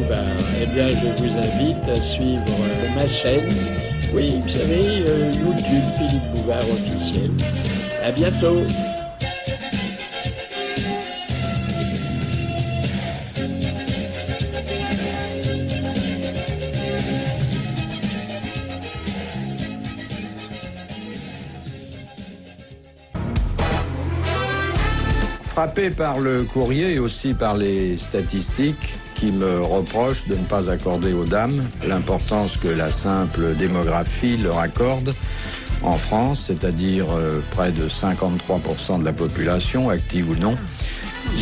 Bouvard. Eh bien, je vous invite à suivre ma chaîne. Oui, vous savez, YouTube, Philippe Bouvard officiel. À bientôt. Frappé par le courrier et aussi par les statistiques qui me reprochent de ne pas accorder aux dames l'importance que la simple démographie leur accorde en France, c'est-à-dire près de 53% de la population, active ou non,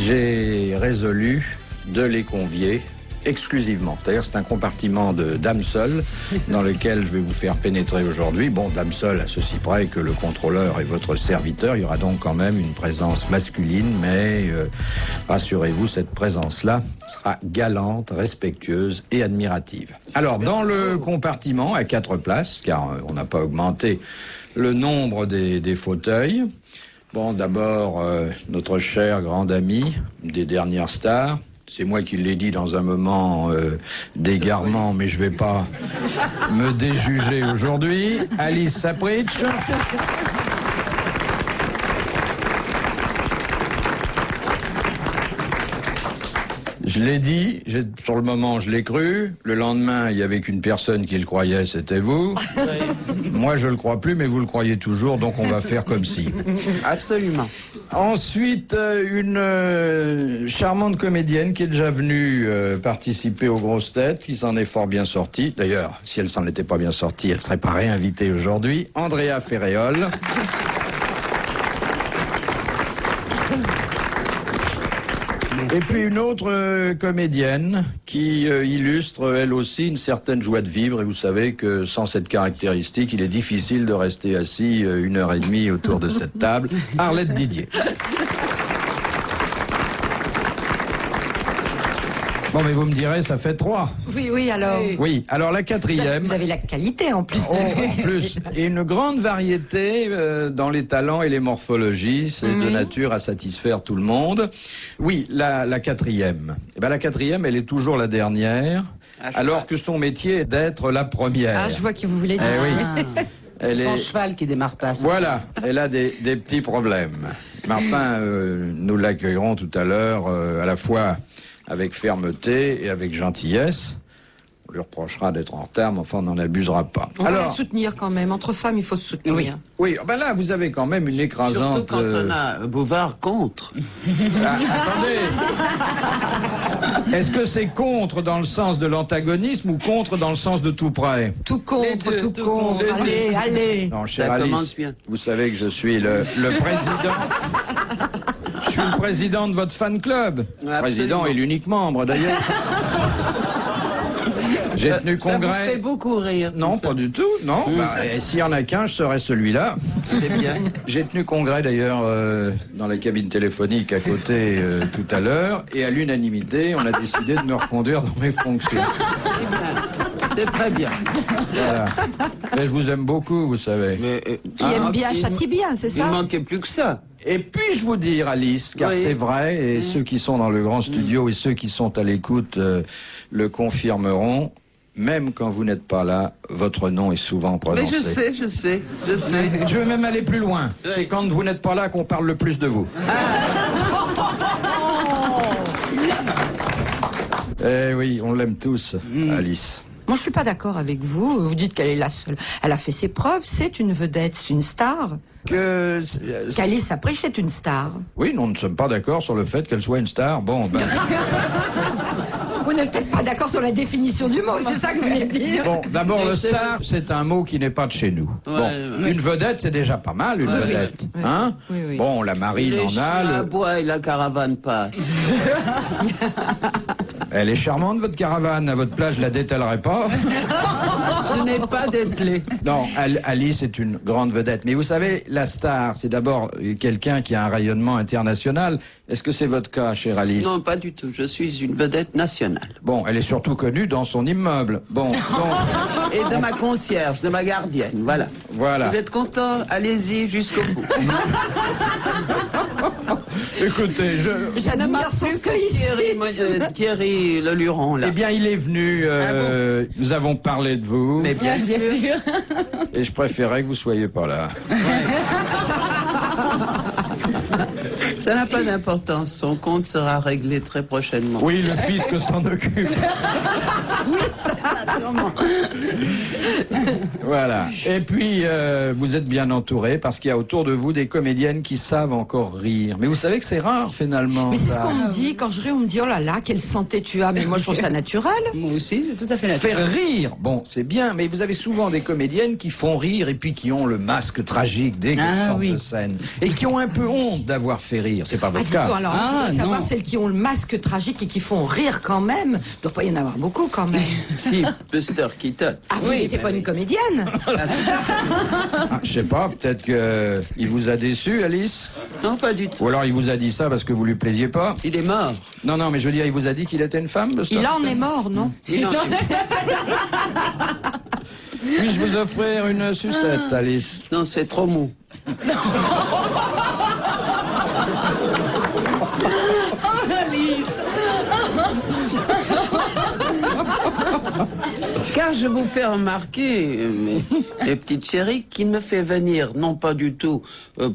j'ai résolu de les convier exclusivement. D'ailleurs, c'est un compartiment de dames seules dans lequel je vais vous faire pénétrer aujourd'hui. Bon, dames seules, à ceci près que le contrôleur est votre serviteur. Il y aura donc quand même une présence masculine, mais rassurez-vous, cette présence-là sera galante, respectueuse et admirative. Alors, dans le compartiment, à 4 places, car on n'a pas augmenté le nombre des fauteuils. Bon, d'abord, notre cher grand ami des dernières stars. C'est moi qui l'ai dit dans un moment d'égarement, mais je vais pas me déjuger aujourd'hui. Alice Sapritch. Je l'ai dit, sur le moment je l'ai cru. Le lendemain, il y avait qu'une personne qui le croyait, c'était vous. Moi je le crois plus, mais vous le croyez toujours, donc on va faire comme si. Absolument. Ensuite, une charmante comédienne qui est déjà venue participer aux grosses têtes, qui s'en est fort bien sortie. D'ailleurs, si elle s'en était pas bien sortie, elle serait pas réinvitée aujourd'hui. Andrea Ferréol. Et puis une autre comédienne qui illustre elle aussi une certaine joie de vivre. Et vous savez que sans cette caractéristique, il est difficile de rester assis 1h30 autour de cette table. Arlette Didier. Bon, mais vous me direz, ça fait 3. Oui, alors. Oui, alors la quatrième. Vous avez la qualité en plus. Oh, en plus. Et une grande variété dans les talents et les morphologies. C'est de nature à satisfaire tout le monde. Oui, la quatrième. Eh ben, la quatrième, elle est toujours la dernière, alors que son métier est d'être la première. Ah, je vois qui vous voulez dire. Eh oui. C'est son cheval qui démarre pas. Voilà, elle a des petits problèmes. Mais enfin, nous l'accueillerons tout à l'heure, à la fois avec fermeté et avec gentillesse. On lui reprochera d'être en retard, mais enfin, on n'en abusera pas. On va la soutenir quand même. Entre femmes, il faut se soutenir. Oui, ben là, vous avez quand même une écrasante... Surtout quand on a Bouvard contre. Attendez. Est-ce que c'est contre dans le sens de l'antagonisme ou contre dans le sens de tout près? Tout contre, tout contre. Allez. Non, chère Ça Alice, commence bien. vous savez que je suis le président... Je suis le président de votre fan club. Absolument. Président et l'unique membre, d'ailleurs. J'ai tenu congrès. Ça vous fait beaucoup rire. Non, pas du tout, non. Bah, s'il y en a qu'un, je serais celui-là. C'est bien. J'ai tenu congrès d'ailleurs dans la cabine téléphonique à côté tout à l'heure, et à l'unanimité, on a décidé de me reconduire dans mes fonctions. C'est très bien. Voilà. Mais je vous aime beaucoup, vous savez. Mais, Qui aime bien, châtie bien, c'est il ça? manquait plus que ça. Et puis-je vous dire, Alice, car c'est vrai, et ceux qui sont dans le grand studio et ceux qui sont à l'écoute le confirmeront, même quand vous n'êtes pas là, votre nom est souvent prononcé. Mais je sais. Je vais même aller plus loin. C'est quand vous n'êtes pas là qu'on parle le plus de vous. Eh oui, on l'aime tous, Alice. Moi, je suis pas d'accord avec vous. Vous dites qu'elle est la seule. Elle a fait ses preuves. C'est une vedette, c'est une star. Qu'Alice Sapritch est une star. Oui, nous ne sommes pas d'accord sur le fait qu'elle soit une star. Bon, ben... Vous n'êtes peut-être pas d'accord sur la définition du mot, c'est ça que vous voulez dire? Bon, d'abord, le star, c'est un mot qui n'est pas de chez nous. Une vedette, c'est déjà pas mal, une vedette. oui. Hein? Oui. Bon, la marine Les en a... chiens aboient et la caravane passe. Elle est charmante, votre caravane. À votre place, je la détellerai pas. Je n'ai pas d'ételé. Non, Alice est une grande vedette. Mais vous savez, la star, c'est d'abord quelqu'un qui a un rayonnement international. Est-ce que c'est votre cas, chère Alice? Non, pas du tout. Je suis une vedette nationale. Bon, elle est surtout connue dans son immeuble. Bon, donc... Et de ma concierge, de ma gardienne, voilà. Voilà. Vous êtes content? Allez-y jusqu'au bout. Écoutez, J'admire son stoïcisme. Thierry pris le luron, là. Eh bien, il est venu, nous avons parlé de vous, Mais bien sûr. et je préférais que vous soyez pas là. Ça n'a pas d'importance. Son compte sera réglé très prochainement. Oui, le fisc s'en occupe. Sûrement. Voilà. Et puis, vous êtes bien entouré parce qu'il y a autour de vous des comédiennes qui savent encore rire. Mais vous savez que c'est rare, finalement. Mais c'est ce ça. qu'on me dit, quand je ris, on me dit, oh là là, quelle santé tu as. Mais moi, je trouve ça naturel. Moi aussi, c'est tout à fait naturel. Faire rire, bon, c'est bien, mais vous avez souvent des comédiennes qui font rire et puis qui ont le masque tragique dès qu'elles Ah, sortent oui. de scène. Et qui ont un peu honte d'avoir fait rire. C'est pas Ah, votre dis-toi, cas. alors, Ah, je voudrais savoir non. celles qui ont le masque tragique et qui font rire quand même. Il doit pas y en avoir beaucoup quand même. Si, Buster Keaton. Ah oui, mais c'est pas une comédienne. Ah, je sais pas, peut-être que il vous a déçu, Alice. Non, pas du tout. Ou alors il vous a dit ça parce que vous lui plaisiez pas. Il est mort. Non, non, mais je veux dire, il vous a dit qu'il était une femme, Buster Il en Keaton est mort, non? Il en est mort. Puis-je vous offrir une sucette, Alice? Non, c'est trop mou. Car je vous fais remarquer, mes petites chéries, qu'il me fait venir, non pas du tout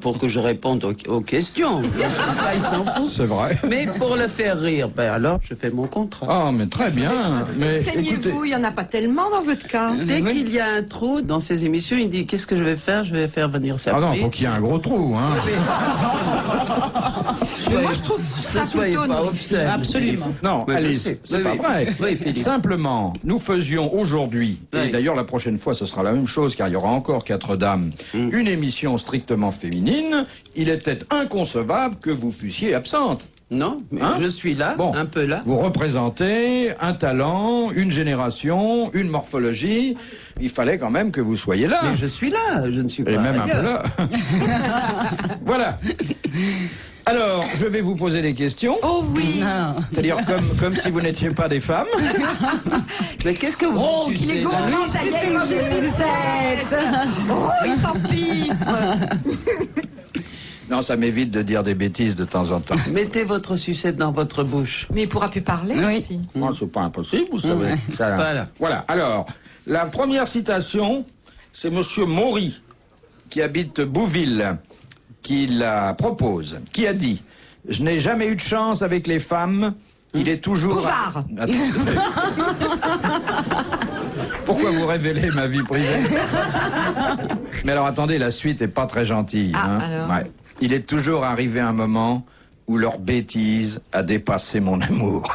pour que je réponde aux questions, parce que ça, il s'en fout, C'est vrai. mais pour le faire rire. Ben alors, je fais mon contrat. Ah, mais très bien. Mais écoutez, Plaignez-vous, il y en a pas tellement dans votre cas. Dès qu'il y a un trou dans ces émissions, il dit qu'est-ce que je vais faire? Je vais faire venir sa ah non, fille. faut qu'il y ait un gros trou, hein. Mais moi, je trouve ça Ne soyez plutôt pas non. obscène. Absolument. Non, Oui, je Alice, sais. c'est Oui, pas oui. vrai. Oui, Philippe. Simplement, nous faisions aujourd'hui, et Oui. d'ailleurs la prochaine fois ce sera la même chose car il y aura encore 4 dames, une émission strictement féminine. Il était inconcevable que vous fussiez absente. Non, mais Hein? je suis là, Bon. un peu là. Vous représentez un talent, une génération, une morphologie. Il fallait quand même que vous soyez là. Mais je suis là, je ne suis pas Et même un ailleurs. peu là. Voilà. Alors, je vais vous poser des questions. Oh oui. Non. C'est-à-dire comme si vous n'étiez pas des femmes. Mais qu'est-ce que vous Oh, qu'il est sucez, gourmand, là ça y est, il mange des sucettes. Oh, il s'empifre. Non, ça m'évite de dire des bêtises de temps en temps. Mettez votre sucette dans votre bouche. Mais il pourra plus parler Oui. aussi. Moi, c'est pas impossible, vous savez. Ça- Voilà. Voilà. Alors, la première citation, c'est Monsieur Maury, qui habite Bouville, qui la propose, qui a dit « Je n'ai jamais eu de chance avec les femmes, il est toujours... » Bouvard. Attendez. Pourquoi vous révélez ma vie privée? Mais alors, attendez, la suite est pas très gentille. Ah, hein. alors Ouais. Il est toujours arrivé un moment où leur bêtise a dépassé mon amour.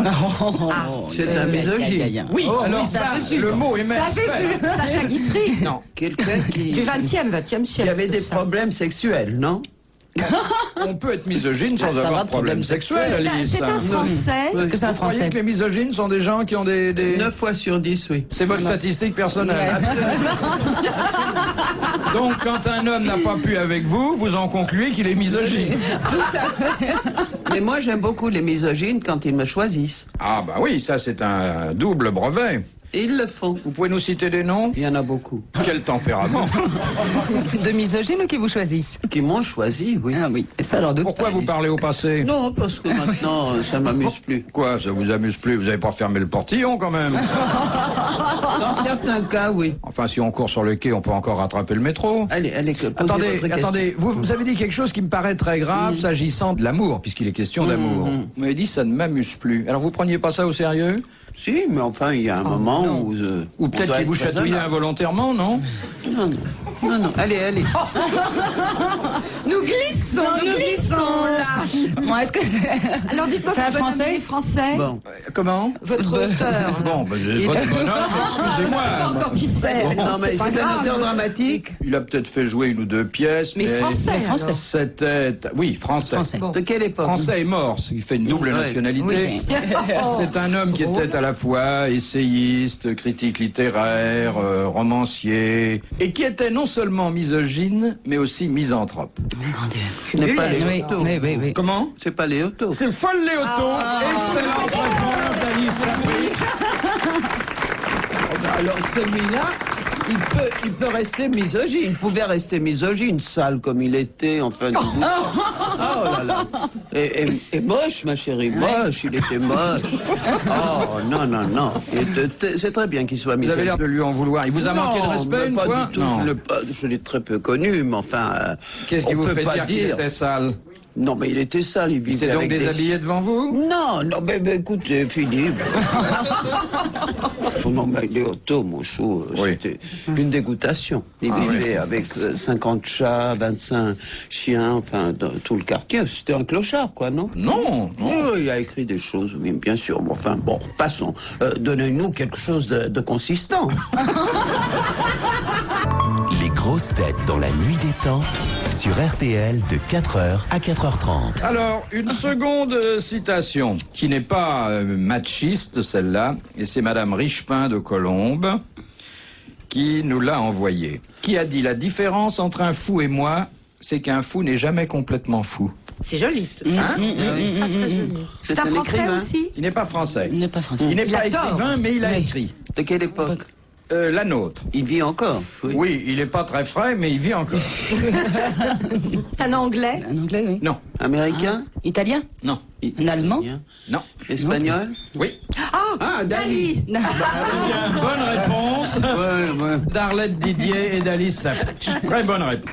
C'est un misogyne. Oui, alors ça, ça, c'est sûr. le mot est même. Ça, c'est sûr. Sacha Guitry. Non, Quelqu'un qui, Du 20e qui siècle. avait des ça. problèmes sexuels, non? on peut être misogyne sans Ah, ça avoir va, de problème problème sexuel, sexuel. Alice. C'est un Français. Est-ce que c'est un Vous croyez Français? que les misogynes sont des gens qui ont des... 9 fois sur 10, oui. C'est votre statistique personnelle. Donc, quand un homme n'a pas pu avec vous, vous en concluez qu'il est misogyne. Mais moi, j'aime beaucoup les misogynes quand ils me choisissent. Ah bah oui, ça c'est un double brevet. Et ils le font. Vous pouvez nous citer des noms? Il y en a beaucoup. Quel tempérament? De misogynes ou qui vous choisissent? Qui m'ont choisi, oui. Ah oui, ça j'en doute Pourquoi pas. vous parlez au passé? Non, parce que maintenant, ça m'amuse plus. Quoi, ça vous amuse plus? Vous n'avez pas fermé le portillon quand même? Dans certains cas, oui. Enfin, si on court sur le quai, on peut encore rattraper le métro. Allez, posez votre Attendez, question. attendez, vous avez dit quelque chose qui me paraît très grave s'agissant de l'amour, puisqu'il est question d'amour. Vous m'avez dit ça ne m'amuse plus. Alors vous preniez pas ça au sérieux? Si, mais enfin, il y a un moment où... Ou peut-être qu'il vous chatouillait involontairement, non? Non, non. Non, non. Allez, allez. Nous glissons là. Moi, est-ce que c'est... Alors dites-moi, C'est un votre bonhomme, Français il est français. Bon. Comment? Votre auteur. Bon, ben, votre bonhomme, excusez-moi. Pas encore qui c'est. Non, mais pas c'est un grave. auteur dramatique. Il a peut-être fait jouer une ou deux pièces, Mais français. Français. alors. C'était... Oui, français. Français. Bon. De quelle époque? Français est mort, il fait une double Ouais. nationalité. Oui. C'est un homme qui était à la fois essayiste, critique littéraire, romancier, et qui était non seulement misogyne, mais aussi misanthrope. Mon Dieu. Ce n'est pas Oui, Léoto. oui. Comment? C'est pas Léoto. C'est Folle Léoto. Excellente réponse d'Alice Sapri. Alors celui-là, il peut rester misogyne. Il pouvait rester misogyne, sale comme il était, enfin. Oh là là. Et moche, ma chérie, moche. Il était moche. Oh non, non, non. C'est très bien qu'il soit Vous misogyne. avez l'air de lui en vouloir. Il vous a manqué de respect une pas fois? du tout. Non. Je l'ai très peu connu, mais enfin. Qu'est-ce qui on vous peut fait pas dire qu'il était sale? Non, mais il était sale, il Il vivait s'est donc avec déshabillé devant vous? Non, non, mais écoutez, Philippe. Non, mais les autos, mon chou, Oui. c'était une dégoûtation. Il vivait avec 50 chats, 25 chiens, enfin, dans tout le quartier. C'était un clochard, quoi, non? Non, non. Oui, il a écrit des choses, oui, bien sûr. Mais enfin, bon, passons. Donnez-nous quelque chose de consistant. Les grosses têtes dans la nuit des temps sur RTL de 4h à 4h30. Alors, une seconde citation qui n'est pas machiste, celle-là, et c'est Madame Richepin de Colombes qui nous l'a envoyée. Qui a dit: la différence entre un fou et moi, c'est qu'un fou n'est jamais complètement fou. C'est joli. Hein? C'est un un français écrivain. aussi. Il n'est pas français. Il n'est pas français. Il n'est Il pas a tort. écrivain, mais il a écrit. De quelle époque? La nôtre. Il vit encore. Oui, il n'est pas très frais, mais il vit encore. C'est un anglais. Un anglais, oui. Non, Américain? Italien? non, Un allemand? non. Espagnol? Oui. Ah, Dali. Bien, bonne réponse Ouais. d'Arlette Didier et d'Alice Sapritch. Très bonne réponse.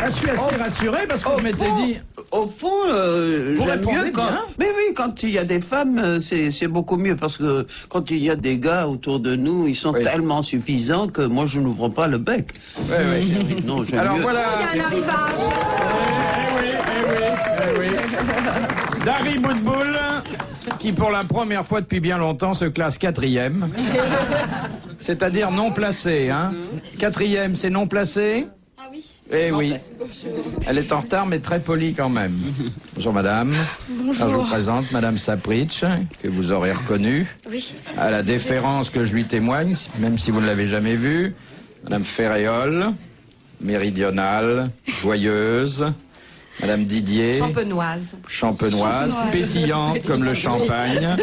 Je suis assez rassuré parce que vous m'étiez dit... Au fond, Vous j'aime répondez mieux quand... bien. Mais oui, quand il y a des femmes, c'est beaucoup mieux, parce que quand il y a des gars autour de nous, ils sont Oui. tellement suffisants que moi, je n'ouvre pas le bec. Oui, oui. Non, j'aime Alors mieux... voilà... Il y a un arrivage. Eh oui. Dari Boudboul, qui pour la première fois depuis bien longtemps se classe 4e. C'est-à-dire non placé, hein. 4e, c'est non placé? Ah oui. Eh oui. Elle est en retard, mais très polie quand même. Bonjour madame. Bonjour. Alors, je vous présente madame Sapritch, que vous aurez reconnue, Oui. à la déférence que je lui témoigne, même si vous ne l'avez jamais vue. Madame Ferréol, méridionale, joyeuse. Madame Didier, Champenoise. champenoise, pétillante comme le champagne.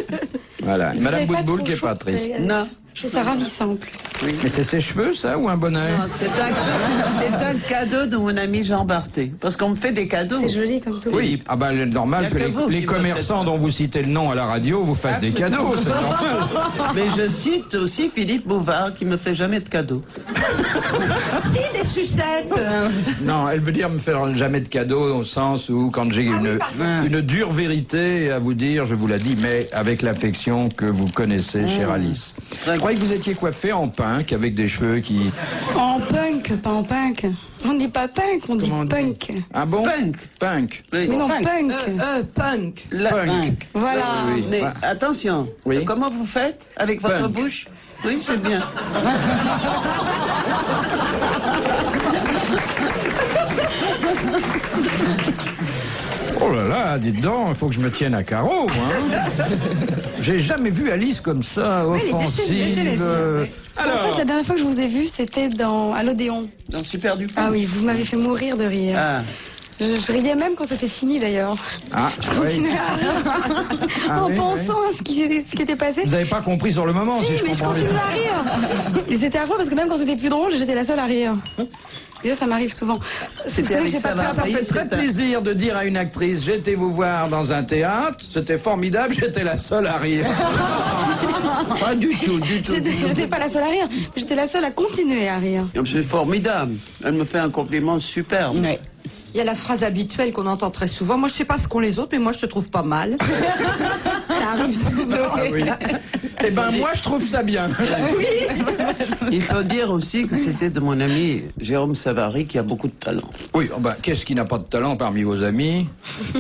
Voilà. Et Madame Vous avez pas Boudboul trop qui est pas chaud, triste. Non. Je trouve ça ravissant en plus. Mais c'est ses cheveux, ça, ou un bonnet? Non, c'est un cadeau de mon ami Jean Barthé. Parce qu'on me fait des cadeaux. C'est joli comme tout. Oui, ah bah, c'est normal Y a que que vous les qui commerçants me faites dont vous citez le nom à la radio vous fassent des Absolument. cadeaux, c'est normal. Mais je cite aussi Philippe Bouvard qui me fait jamais de cadeaux. Si, des sucettes. Non, elle veut dire me faire jamais de cadeaux au sens où quand j'ai une dure vérité à vous dire, je vous la dis, mais avec l'affection que vous connaissez, chère Alice. Je croyais que vous étiez coiffée en punk avec des cheveux qui... En punk, pas en punk. On dit pas punk, on dit Comment on dit punk. Ah bon? Punk. Punk. Oui. Mais non, punk. Punk. Punk. Voilà. Oui. Mais Ah. attention, Oui. comment vous faites avec votre Punk. bouche? Oui, c'est bien. Oh là là, dites donc, il faut que je me tienne à carreau, moi. J'ai jamais vu Alice comme ça, offensive. En Alors, fait, la dernière fois que je vous ai vu, c'était à l'Odéon. Dans Super du Ah oui, vous m'avez fait mourir de rire. Ah. Je riais même quand c'était fini d'ailleurs. ah, Je oui. continuais à rire en oui, pensant à ce qui était passé. Vous n'avez pas compris sur le moment, Si, si je mais je comprends bien. continuais à rire. Et c'était affreux parce que même quand c'était plus drôle, j'étais la seule à rire. Et ça m'arrive souvent. Vous savez que avec j'ai passé Savary. un Ça fait très plaisir de dire à une actrice, j'ai été vous voir dans un théâtre, c'était formidable, j'étais la seule à rire. Pas du tout, du tout. J'étais pas la seule à rire, mais j'étais la seule à continuer à rire. C'est formidable. Elle me fait un compliment superbe. Il y a la phrase habituelle qu'on entend très souvent. Moi, je sais pas ce qu'ont les autres, mais moi, je te trouve pas mal. Ça arrive souvent. Ah oui. Eh ben moi je trouve ça bien. Il faut dire aussi que c'était de mon ami Jérôme Savary qui a beaucoup de talent. Oui, oh ben, qu'est-ce qui n'a pas de talent parmi vos amis?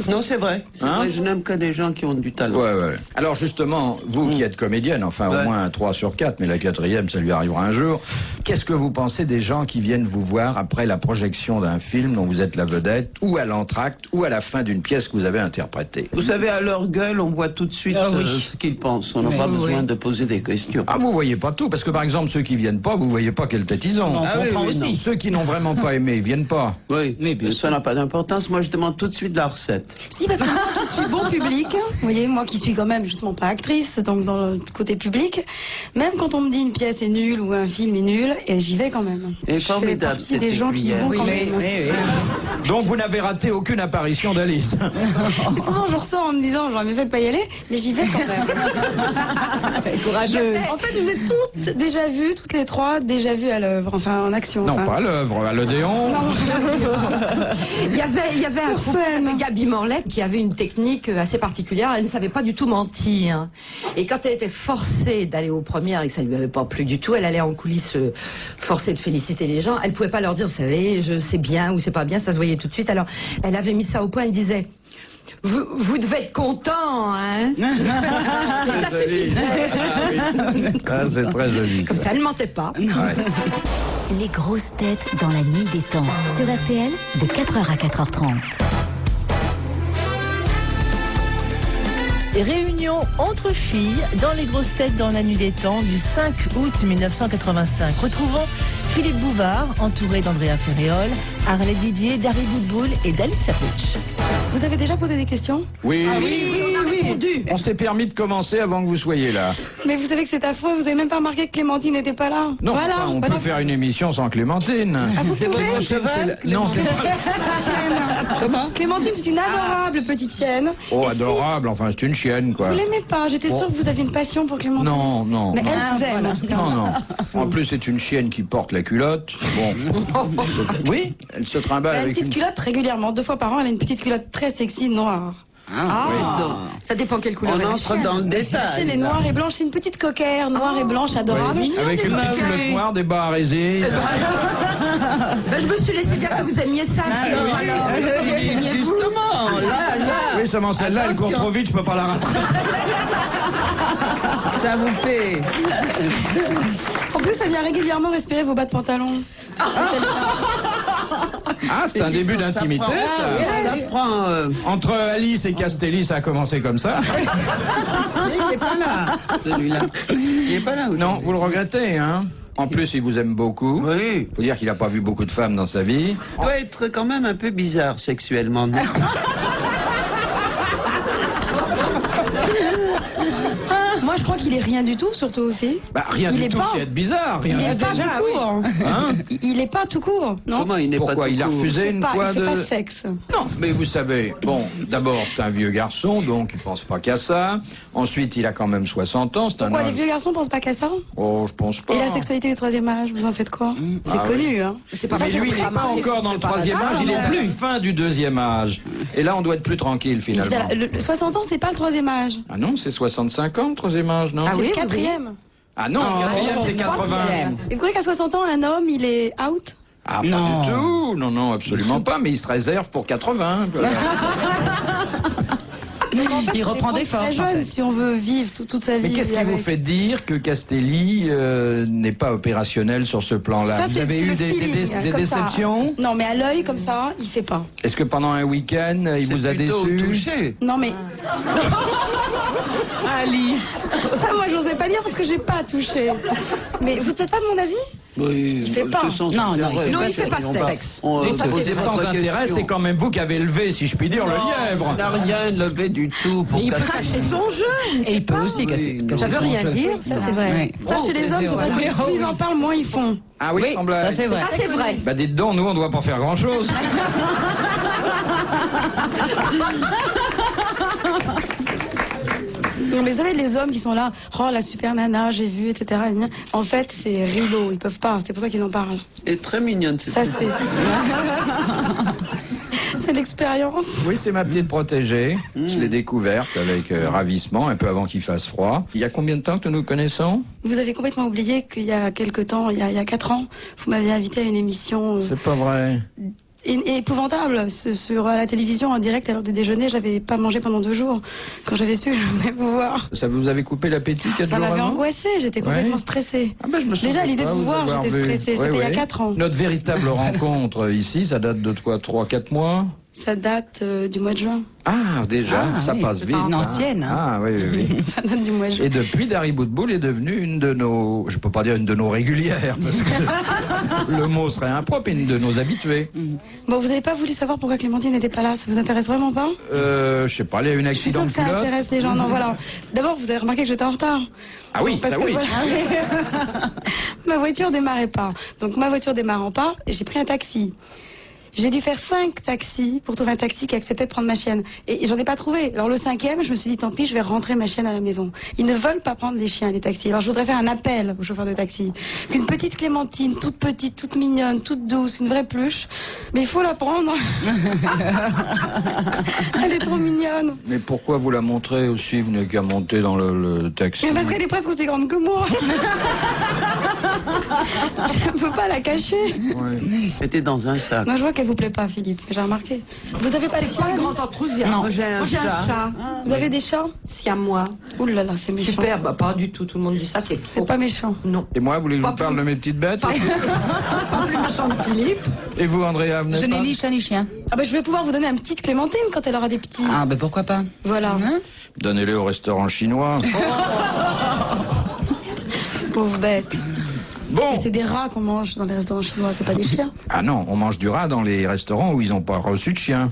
Non, c'est vrai. C'est Hein? vrai, je n'aime que des gens qui ont du talent. Ouais. Alors justement, vous qui êtes comédienne, enfin au Ouais. moins 3 sur 4, mais la 4e, ça lui arrivera un jour. Qu'est-ce que vous pensez des gens qui viennent vous voir après la projection d'un film dont vous êtes la vedette, ou à l'entracte, ou à la fin d'une pièce que vous avez interprétée? Vous savez, à leur gueule, on voit tout de suite ce qu'ils pensent. On n'a pas besoin de poser des questions. Ah, vous voyez pas tout, parce que par exemple, ceux qui viennent pas, vous voyez pas quelle tête ils ont. On Ah oui, comprend oui, aussi. non. Ceux qui n'ont vraiment pas aimé, ils viennent pas. Oui, Oui, bien mais ça n'a pas d'importance. Moi, je demande tout de suite la recette. Si, parce que moi, je suis bon public. Vous voyez, moi qui suis quand même justement pas actrice, donc dans le côté public, même quand on me dit une pièce est nulle ou un film est nul, et j'y vais quand même. Et Je formidable, fais partie cette des gens qui vont cuillère. quand même. Donc vous n'avez raté aucune apparition d'Alice. Et souvent je ressors en me disant j'aurais mieux fait de pas y aller, mais j'y vais quand même. Courageuse. En fait, vous êtes toutes déjà vues, toutes les trois déjà vues à l'œuvre, enfin en action. Non, enfin. pas à l'œuvre, à l'Odéon. Non, Il y avait un Sur troupeau scène. avec Gaby Morlette qui avait une technique assez particulière. Elle ne savait pas du tout mentir. Et quand elle était forcée d'aller aux premières et que ça lui avait pas plu du tout, elle allait en coulisses forcée de féliciter les gens. Elle pouvait pas leur dire, vous savez, je sais bien ou c'est pas bien, ça se voyait tout de suite. Alors, elle avait mis ça au point, elle disait, vous devez être content, hein. Et ça suffisait. Ah, c'est très joli. Comme ça, elle ne mentait pas. Ouais. Les grosses têtes dans la nuit des temps. Sur RTL, de 4h à 4h30. Et réunion entre filles dans les grosses têtes dans la nuit des temps du 5 août 1985. Retrouvons Philippe Bouvard, entouré d'Andrea Ferréol, Harley Didier, Dari Boudboul et d'Alice Sapouch. Vous avez déjà posé des questions? Oui, On a répondu. on s'est permis de commencer avant que vous soyez là. Mais vous savez que c'est affreux, vous avez même pas remarqué que Clémentine n'était pas là. Non, voilà, enfin, on voilà. peut faire une émission sans Clémentine. Ah, vous C'est pouvez votre cheval, Non, c'est pas... Chienne. Comment Clémentine, c'est une adorable petite chienne. Oh, Et adorable, enfin, c'est une chienne, quoi. Vous l'aimez pas? J'étais sûre que vous aviez une passion pour Clémentine. Non, non, Mais non. elle vous aime, en tout cas. Non, non. En plus, c'est une chienne qui porte la culotte. Bon. Oui, elle se trimballe Elle a une avec petite culotte régulièrement, 2 fois par an, elle a une petite culotte très sexy noire. Ah, ça dépend quelle couleur On est la entre chienne. dans le La détail. chienne est noire et blanche, c'est une petite coquère noire et blanche adorable. Avec une petite culotte noire, des bas à résine. Ben, je me suis laissé dire que vous aimiez ça. alors. Justement, là, Oui, seulement celle-là, elle court trop vite, je peux pas la rattraper. ça vous fait. En plus, elle vient régulièrement respirer vos bas de pantalon. Ah, c'est un début d'intimité, ça. Ça prend. Entre Alice et Castelli, ça a commencé comme ça. Il n'est pas là, celui-là. Il n'est pas là. Non, vous le regrettez, hein? En plus, il vous aime beaucoup. Oui. Faut dire qu'il n'a pas vu beaucoup de femmes dans sa vie. Il doit être quand même un peu bizarre sexuellement. Non Moi, je crois qu'il est rien du tout, surtout aussi. Bah, rien Il du est tout, pas- c'est être bizarre. Rien Il est du pas tout. tout court. Hein? Il est pas tout court, non? Comment il n'est pas Pourquoi tout il a court refusé une Pas, fois il fait de... pas sexe. Non, mais vous savez, bon, d'abord, c'est un vieux garçon, donc il pense pas qu'à ça. Ensuite, il a quand même 60 ans, c'est un Pourquoi homme... les vieux garçons pensent pas qu'à ça? Oh, je pense pas. Et la sexualité du 3e âge, vous en faites quoi? C'est Ah connu, hein. C'est pas Mais lui, il n'est pas encore dans le 3e âge, il est à la fin du 2e âge. Et là, on doit être plus tranquille, finalement. Le 60 ans, c'est pas le 3e âge. Ah non, c'est 65 ans, le 3e âge, non? Ah C'est oui, le 4e. Ah non, le 4e, c'est 80. Et vous croyez qu'à 60 ans, un homme, il est out? Ah, pas du tout. Non, non, absolument pas. Mais il se réserve pour 80. Voilà. Il reprend des Très forces, en jeune, fait. si on veut vivre toute sa vie. Mais qu'est-ce qui avec- vous fait dire que Castelli n'est pas opérationnel sur ce plan-là? Ça, Vous c'est- avez c'est eu le des feeling, comme ça. déceptions? Non, mais à l'œil, comme ça, il fait pas. Est-ce que pendant un week-end, il vous a plutôt déçu? touché. Non, mais Alice. ça, moi, j'osais pas dire parce que j'ai pas touché. Mais vous n'êtes pas de mon avis? Oui, Il fait pas. Non, non, Non, il fait pas sexe. C'est sans intérêt, c'est quand même vous qui avez levé, si je puis dire, le lièvre. Il n'a rien levé du tout pour Mais il peut casser. cacher son jeu. Et il peut aussi casser. non. Ça veut rien dire. Ça, c'est vrai. Ouais. Ça, chez les hommes, c'est vrai que plus ils en parlent, moins ils font. Ah oui, sans blague. Ça c'est vrai. Ça, c'est vrai. Bah dites donc, nous on doit pas faire grand-chose. Non, mais vous savez, les hommes qui sont là, oh la super nana, j'ai vu, etc. En fait, c'est rideau, ils peuvent pas. C'est pour ça qu'ils en parlent. Et très mignonne, cette Ça, c'est. C'est l'expérience. Oui, c'est ma petite protégée. Je l'ai découverte avec ravissement, un peu avant qu'il fasse froid. Il y a combien de temps que nous nous connaissons? Vous avez complètement oublié qu'il y a quelque temps, il y a 4 ans, vous m'aviez invité à une émission C'est pas vrai. épouvantable sur la télévision en direct à l'heure du déjeuner. J'avais pas mangé pendant 2 jours. Quand j'avais su que je venais vous voir, Ça vous avait coupé l'appétit 4 ça jours m'avait avant? angoissée. J'étais complètement Ouais. stressée. Ah ben, je me Déjà, souviens l'idée de pas vous voir, avoir j'étais vu. stressée. C'était il y a 4 ans. Notre véritable rencontre ici, ça date de quoi, 3-4 mois? Ça date du mois de juin. Ah, déjà, Ah, ça oui, passe c'est vite. une ancienne, hein. Ah, oui, oui, oui. Ça date du mois de juin. Et depuis, Dari Boudboul est devenue une de nos, je peux pas dire une de nos régulières, parce que le mot serait impropre, une de nos habituées. Bon, vous avez pas voulu savoir pourquoi Clémentine n'était pas là? Ça vous intéresse vraiment pas? Je sais pas, il y a eu un Je suis sûre accident que de ça culotte. intéresse les gens. Non, voilà. D'abord, vous avez remarqué que j'étais en retard. Ah oui, Parce ça que oui. voilà, ma voiture démarrait pas. Donc ma voiture démarrant pas, j'ai pris un taxi. J'ai dû faire 5 taxis pour trouver un taxi qui acceptait de prendre ma chienne. Et j'en ai pas trouvé. Alors le 5e, je me suis dit tant pis, je vais rentrer ma chienne à la maison. Ils ne veulent pas prendre les chiens, les taxis. Alors je voudrais faire un appel aux chauffeurs de taxi. Qu'une petite Clémentine, toute petite, toute mignonne, toute douce, une vraie pluche, mais il faut la prendre. Elle est trop mignonne. Mais pourquoi vous la montrez aussi? Vous n'avez qu'à monter dans le taxi. Mais parce qu'elle est presque aussi grande que moi. Je ne peux pas la cacher. Ouais. C'était dans un sac. Moi, je vois qu'elle vous plaît pas, Philippe. J'ai remarqué. Vous avez pas de C'est pas chien? un grand enthousiasme. Non. Moi, j'ai un chat. Vous avez des chats? Siamois. Ouh là là, c'est méchant. Super, bah pas du tout. Tout le monde dit ça, c'est faux. C'est pas méchant. Non. Et moi, vous voulez que je Pas vous parle plus. de mes petites bêtes? Pas plus méchant que Philippe. Et vous, Andrea, vous Je n'êtes n'ai pas? ni chat ni chien. Ah bah je vais pouvoir vous donner une petite Clémentine quand elle aura des petits. Ah, ben pourquoi pas. Voilà. Hein? Donnez-les au restaurant chinois. Pauvre bête. Bon. C'est des rats qu'on mange dans les restaurants chinois, c'est pas des chiens. Ah non, on mange du rat dans les restaurants où ils n'ont pas reçu de chien.